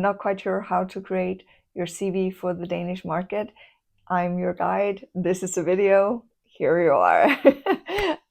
not quite sure how to create your CV for the Danish market, I'm your guide. This is a video. Here you are.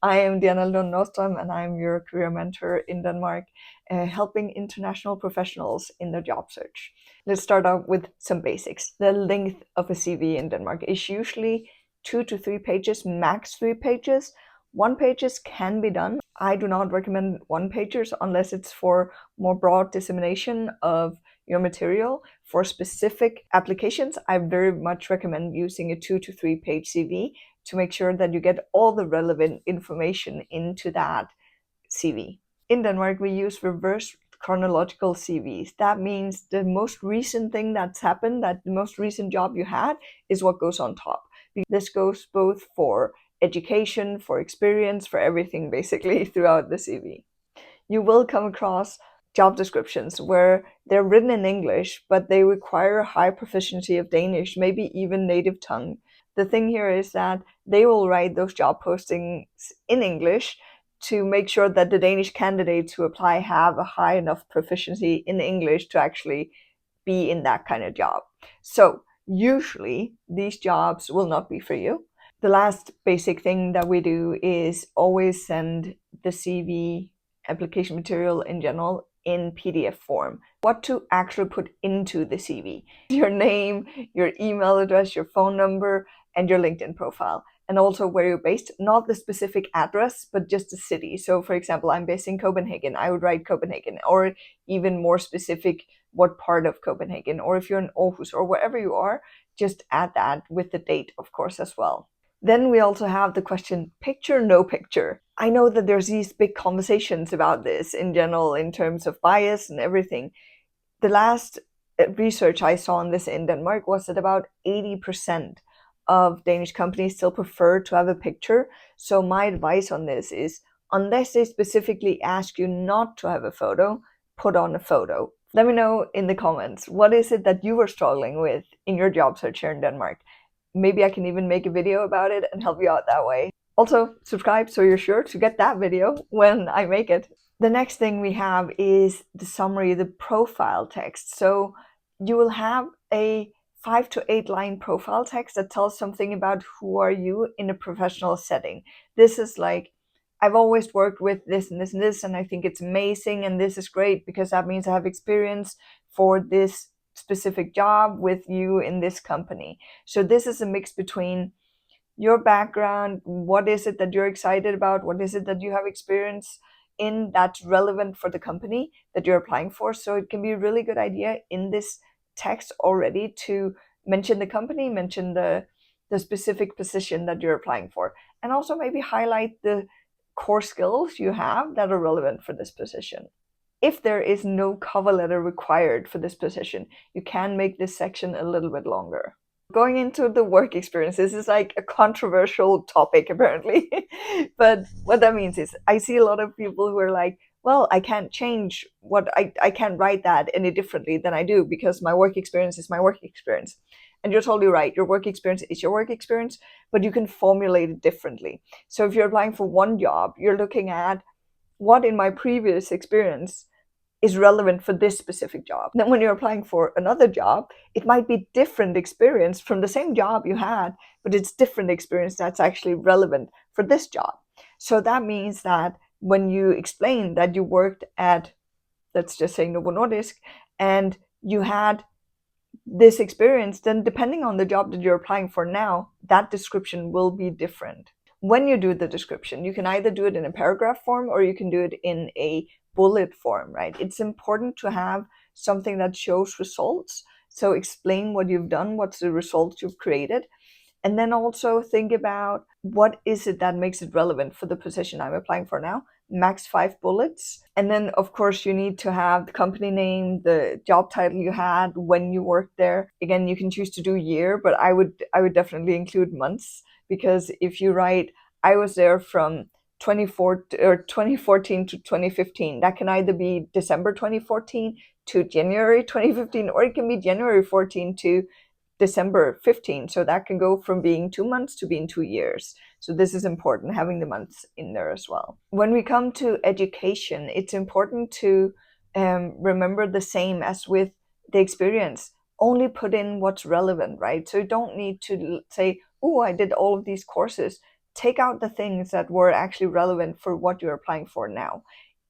I am Diana Lund-Nordström, and I'm your career mentor in Denmark, helping international professionals in their job search. Let's start out with some basics. The length of a CV in Denmark is usually 2 to 3 pages, max 3 pages. 1 pages can be done. I do not recommend 1 pagers unless it's for more broad dissemination of your material. For specific applications, I very much recommend using a 2 to 3 page CV to make sure that you get all the relevant information into that CV. In Denmark, we use reverse chronological CVs. That means the most recent thing that's happened, that the most recent job you had, is what goes on top. This goes both for education, for experience, for everything basically throughout the CV. You will come across job descriptions where they're written in English, but they require a high proficiency of Danish, maybe even native tongue. The thing here is that they will write those job postings in English to make sure that the Danish candidates who apply have a high enough proficiency in English to actually be in that kind of job. So usually these jobs will not be for you. The last basic thing that we do is always send the CV application material in general in PDF form. What to actually put into the CV. Your name, your email address, your phone number, and your LinkedIn profile. And also where you're based, not the specific address, but just the city. So for example, I'm based in Copenhagen, I would write Copenhagen, or even more specific, what part of Copenhagen, or if you're in Aarhus or wherever you are, just add that with the date, of course, as well. Then we also have the question, picture, no picture. I know that there's these big conversations about this in general in terms of bias and everything. The last research I saw on this in Denmark was that about 80% of Danish companies still prefer to have a picture. So my advice on this is, unless they specifically ask you not to have a photo, put on a photo. Let me know in the comments, what is it that you were struggling with in your job search here in Denmark? Maybe I can even make a video about it and help you out that way. Also, subscribe so you're sure to get that video when I make it. The next thing we have is the summary, the profile text. So you will have a 5 to 8 line profile text that tells something about who are you in a professional setting. This is like, I've always worked with this and this and this, and I think it's amazing, and this is great because that means I have experience for this specific job with you in this company. So this is a mix between your background, what is it that you're excited about, what is it that you have experience in that's relevant for the company that you're applying for. So it can be a really good idea in this text already to mention the company, mention the specific position that you're applying for, and also maybe highlight the core skills you have that are relevant for this position. If there is no cover letter required for this position, you can make this section a little bit longer. Going into the work experience, this is like a controversial topic apparently. But what that means is I see a lot of people who are like, well, I can't change what I can't write that any differently than I do because my work experience is my work experience. And you're totally right. Your work experience is your work experience, but you can formulate it differently. So if you're applying for one job, you're looking at what in my previous experience is relevant for this specific job. Then when you're applying for another job, it might be different experience from the same job you had, but it's different experience that's actually relevant for this job. So that means that when you explain that you worked at, let's just say Novo Nordisk, and you had this experience, then depending on the job that you're applying for now, that description will be different. When you do the description, you can either do it in a paragraph form or you can do it in a bullet form, right? It's important to have something that shows results. So explain what you've done, what's the results you've created, and then also think about what is it that makes it relevant for the position I'm applying for now. Max 5 bullets. And then of course you need to have the company name, the job title you had, when you worked there. Again, you can choose to do year, but I would definitely include months, because if you write, I was there from 2014 to 2015, that can either be December 2014 to January 2015, or it can be January 14 to December 15. So that can go from being 2 months to being 2 years. So this is important, having the months in there as well. When we come to education, it's important to remember the same as with the experience. Only put in what's relevant, right? So you don't need to say, oh, I did all of these courses. Take out the things that were actually relevant for what you're applying for now.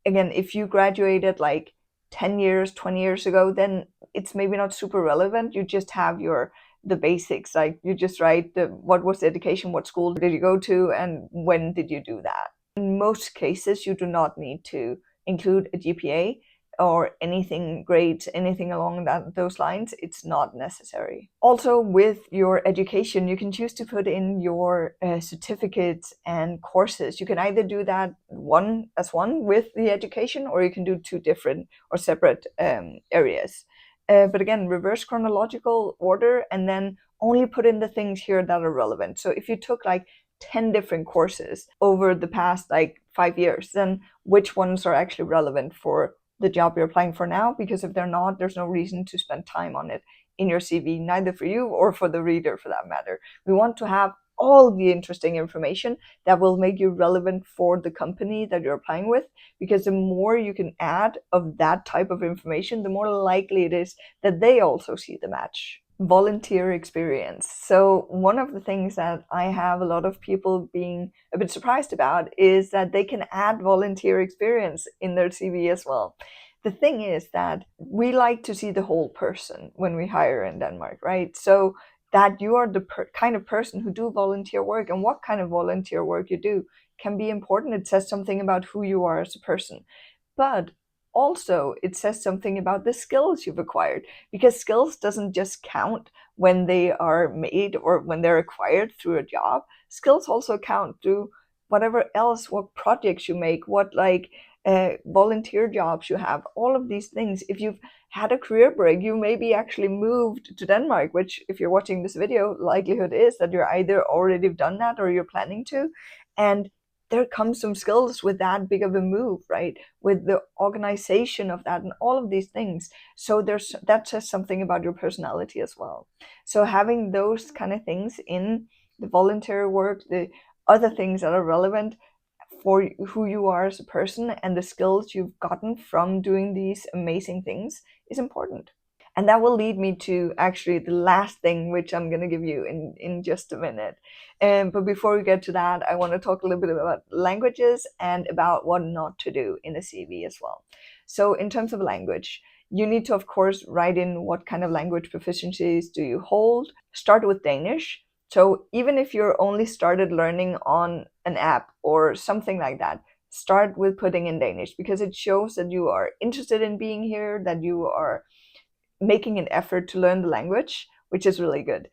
Again, if you graduated like 10 years, 20 years ago, then it's maybe not super relevant. You just have the basics, like you just write what was the education, what school did you go to, and when did you do that. In most cases, you do not need to include a GPA or anything grades, anything along those lines. It's not necessary. Also, with your education, you can choose to put in your certificates and courses. You can either do that one with the education, or you can do two different or separate areas. But again, reverse chronological order, and then only put in the things here that are relevant. So if you took like 10 different courses over the past like 5 years, then which ones are actually relevant for the job you're applying for now? Because if they're not, there's no reason to spend time on it in your CV, neither for you or for the reader for that matter. We want to have all the interesting information that will make you relevant for the company that you're applying with, because the more you can add of that type of information, the more likely it is that they also see the match. Volunteer experience. So one of the things that I have a lot of people being a bit surprised about is that they can add volunteer experience in their CV as well. The thing is that we like to see the whole person when we hire in Denmark, right? So that you are the kind of person who do volunteer work, and what kind of volunteer work you do can be important. It says something about who you are as a person. But also it says something about the skills you've acquired, because skills doesn't just count when they are made or when they're acquired through a job. Skills also count through whatever else, what projects you make, what like volunteer jobs you have, all of these things. If you've had a career break, you maybe actually moved to Denmark, which if you're watching this video, likelihood is that you're either already done that or you're planning to. And there comes some skills with that big of a move, right? With the organization of that and all of these things. So that says something about your personality as well. So having those kind of things in the voluntary work, the other things that are relevant for who you are as a person and the skills you've gotten from doing these amazing things is important. And that will lead me to actually the last thing, which I'm going to give you in just a minute. But before we get to that, I want to talk a little bit about languages and about what not to do in a CV as well. So in terms of language, you need to, of course, write in what kind of language proficiencies do you hold. Start with Danish. So even if you're only started learning on an app or something like that, start with putting in Danish, because it shows that you are interested in being here, that you are making an effort to learn the language, which is really good.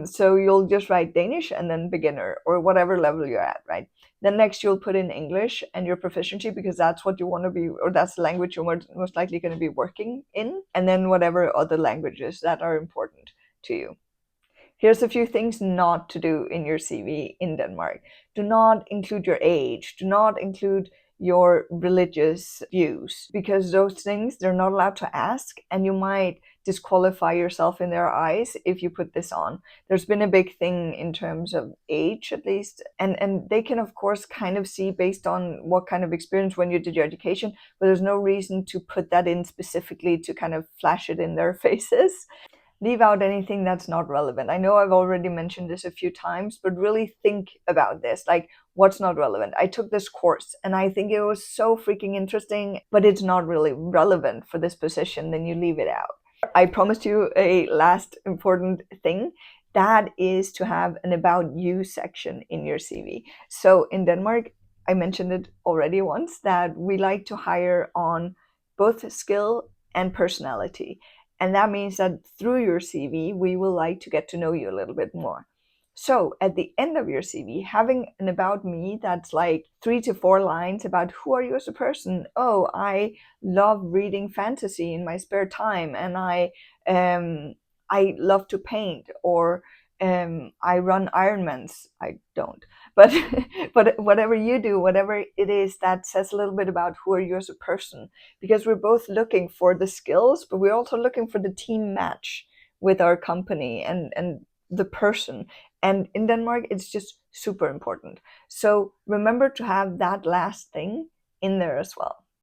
So you'll just write Danish and then beginner or whatever level you're at, right? Then next you'll put in English and your proficiency, because that's what you want to be, or that's the language you're most likely going to be working in. And then whatever other languages that are important to you. Here's a few things not to do in your CV in Denmark. Do not include your age. Do not include your religious views, because those things they're not allowed to ask, and you might disqualify yourself in their eyes if you put this on. There's been a big thing in terms of age, at least, and they can of course kind of see based on what kind of experience when you did your education, but there's no reason to put that in specifically to kind of flash it in their faces. Leave out anything that's not relevant. I know I've already mentioned this a few times, but really think about this. Like, what's not relevant? I took this course and I think it was so freaking interesting, but it's not really relevant for this position, then you leave it out. I promised you a last important thing. That is to have an about you section in your CV. So in Denmark, I mentioned it already once, that we like to hire on both skill and personality. And that means that through your CV, we will like to get to know you a little bit more. So at the end of your CV, having an about me that's like 3 to 4 lines about who are you as a person. Oh, I love reading fantasy in my spare time, and I love to paint, or I run Ironmans. I don't, but but whatever you do, whatever it is, that says a little bit about who are you as a person, because we're both looking for the skills, but we're also looking for the team match with our company and the person. And in Denmark, it's just super important. So remember to have that last thing in there as well.